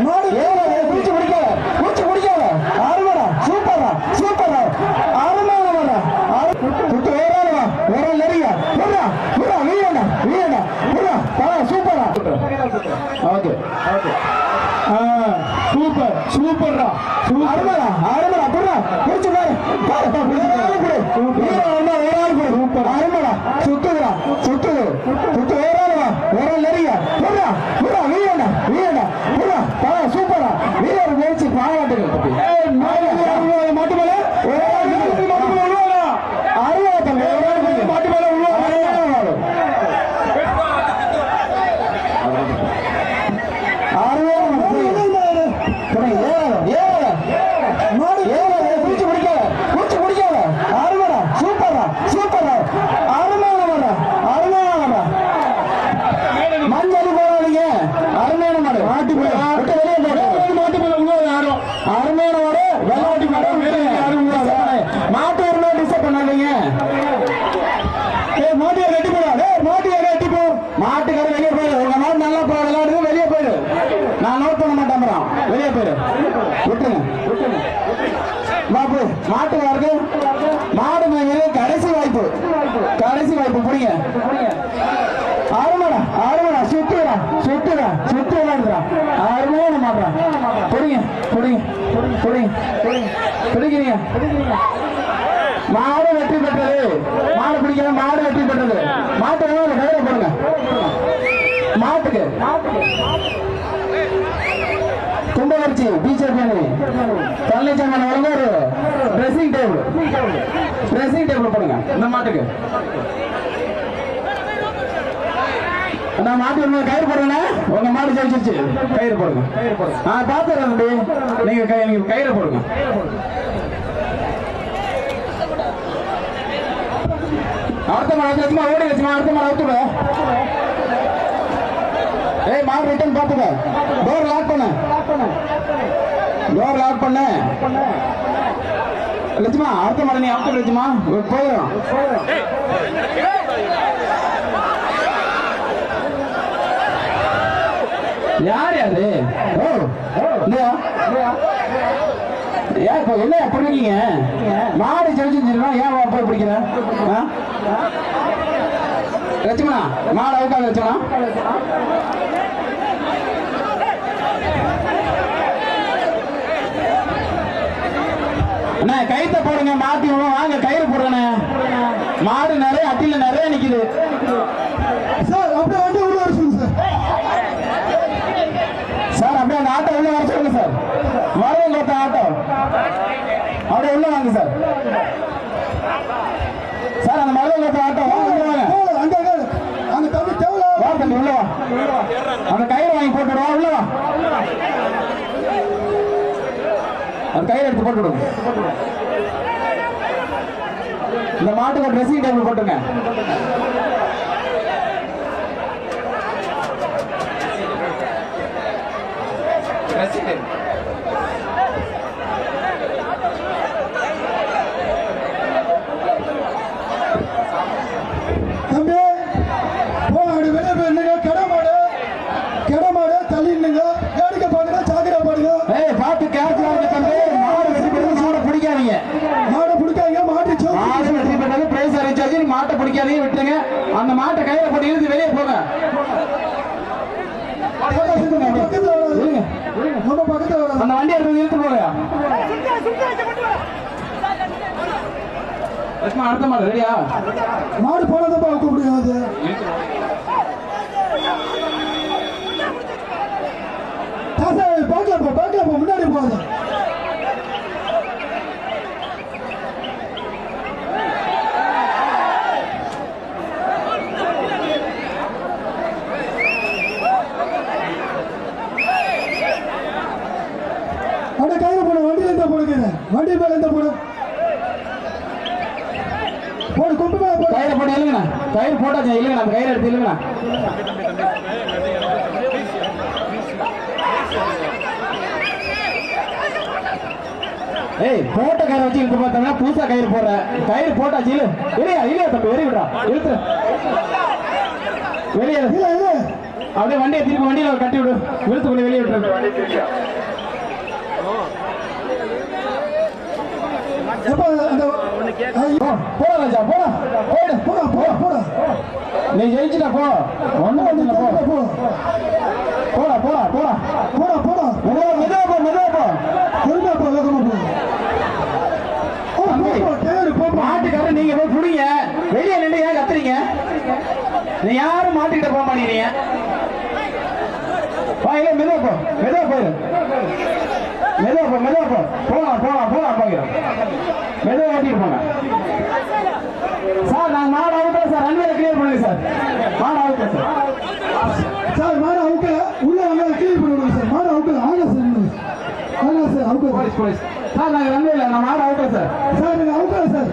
மாடு குடிச்சு குடிக்காத குடிச்சு குடிக்காத அருமடா சூப்பரா சூப்பரா அருமையான சுத்து வேறாவா வேற நெறியா புறா புறா வீரடா வீரடா புறா சூப்பரா ஓகே ஓகே சூப்பர் சூப்பர்டா அருமடா அருமடா புறா குடிச்சு பாரு சூப்பர் அருமடா சுத்துடா சுத்துது சுத்து வேறாவா வேற நெறியா புறா புறா வீரடா வீரடா புறா சூப்பரா வீரர் முயற்சி பாராட்டுகள் மாட்டு மேல மாட்டுக்காரருக்கு மாடு மேலே கடைசி வாய்ப்பு புடிங்க அருமடா அருமடா சுத்துடா சுத்துடா சுத்துடா அருமையான மாட்டா புடிங்க புடிங்க புடிங்க பிடிக்கிறீங்க மாடு வெற்றி பெற்றது மாடு பிடிக்காத மாடு வெற்றி பெற்றது மாட்டு கையில போடுங்க மாட்டுக்கு கும்பகர்ச்சி பிஜேபி பழனிசாமி வழங்க ஒரு ட்ரெஸ்ஸிங் டேபிள் போடுங்க இந்த மாட்டுக்கு அந்த மாட்டு ஒண்ணு கயிறு போடுங்க உங்க மாடு ஜெயிச்சிருச்சு கயிறு போடுங்க பாத்துறேன் நீங்க கயிறு போடுங்க அடுத்த மாடு சும்மா ஓடி வச்சுமா அடுத்த மாடு அவுத்துட ஏய் மாடு ரிட்டர்ன் பாத்துக்க டோர் லாக் பண்ணு லட்சுமா அடுத்த மாடு நீ அவுத்து லட்சுமா போயிடும் யார் யாரு ஏன் இப்ப என்ன எப்படி இருக்கீங்க மாடு ஜெயிச்சிருந்தா ஏன் போய் பிடிக்கிற லட்சுமணா மாடு அவுக்காது லட்சுமணா அண்ணா கைத்த போடுங்க மாத்தி வாங்க கயிறு போடுறேண்ணே மாடு நிறைய அட்டில நிறைய நிக்குது சார் அப்படியே வண்டி உள்ள வர சொல்லுங்க சார் அப்படியே அந்த ஆட்டோ உள்ள வர சொல்லுங்க சார் வரவங்க ஒருத்த ஆட்டோ அப்படியே உள்ள வாங்க சார் சார் அந்த மரவங்க ஒருத்த ஆட்டோ அங்க தம்பி தேவல வா தம்பி உள்ள வா அந்த கயிறு வாங்கி போட்டுடுவா உள்ள வா அந்த கயிறு எடுத்து போட்டுடுங்க இந்த மாட்டுக்கு ட்ரெஸ்ஸிங் டேபிள் போட்டுங்க தம்பி போடு வெளியே போயிருந்தீங்க கெடமாடு தள்ளி நின்னுங்க வேடிக்கை பாருங்க சாக்கடை பாருங்க ஏய் பாத்து கேர்ஃபுல்லா இருங்க தம்பி மாடு வெற்றி பெற்றது சூட பிடிக்காதீங்க மாடு வெற்றி பெற்றது பிரைஸ் அறிவிச்சாச்சு மாட்டை பிடிக்காதீங்க விட்டுருங்க அந்த மாட்டை கையில போட்டு இழுத்து வெளியே போங்க அந்த வண்டி எடுத்து இழுத்து போங்க அடுத்த மாடு ரெடியா மாடு போனதப்பா வைக்க முடியாது பாக்கலாம் முன்னாடி போகுது அப்படியே கயிறு போடு வண்டியில இருந்தா போடுங்க வண்டி மேல இருந்தா போடு போடு கொண்டு மேல போடு கயிறு போட்டு இல்லைங்கண்ணா கயிறு போட்டாச்சு இல்லைங்கண்ணா அந்த கயிறு எடுத்து இல்லைங்கண்ணா ஏய் போட்ட கயிறு வச்சு இழுத்து பார்த்தோம்னா புதுசா கயிறு போடுற கயிறு போட்டாச்சு இல்லையா தம்பி வெளியே விடுறா இழுத்து வெளியே அப்படியே வண்டியை திருப்பி வண்டியில கட்டி விடு, இழுத்து கொண்டு வெளியே விட்டு. போடா ராஜா, போடா போடா போடா போடா. நீ ஜெயிச்சுட்டா போ, ஒண்ணு வந்து போ போடா போடா போடா போடா போடா. மெதுவா போ மெதுவா போ, பொறுமையா போ, வேகமா போ. மாட்டுக்காரர் நீங்க போய் புடிங்க, வெளியே நின்று ஏன் கத்துறீங்க? நீ யாரும் மாட்டிக்கிட்ட போக மாட்டேங்கிறீங்க. மெதுவா போ மெதுவா போயிரு, மெதுவா போ மெதுவா போ. போலாம் போலாம் போலாம் போகிறோம், மெதுவா ஓட்டிட்டு போங்க சார். நாங்க மாடு அவுக்கல சார், ரன்வேல கிளியர் பண்ணுங்க சார். மாடு அவுக்கல சார், மாடு அவுக்கல, உள்ள வாங்க கிளியர் பண்ணுங்க சார். மாடு அவுக்கல, ஆகல சார், ஆகல சார், அவுக்கல போலீஸ் போலீஸ் சார். நாங்க ரன்வேல நான் மாடு அவுக்கல சார். சார் நீங்க அவுக்கல சார்,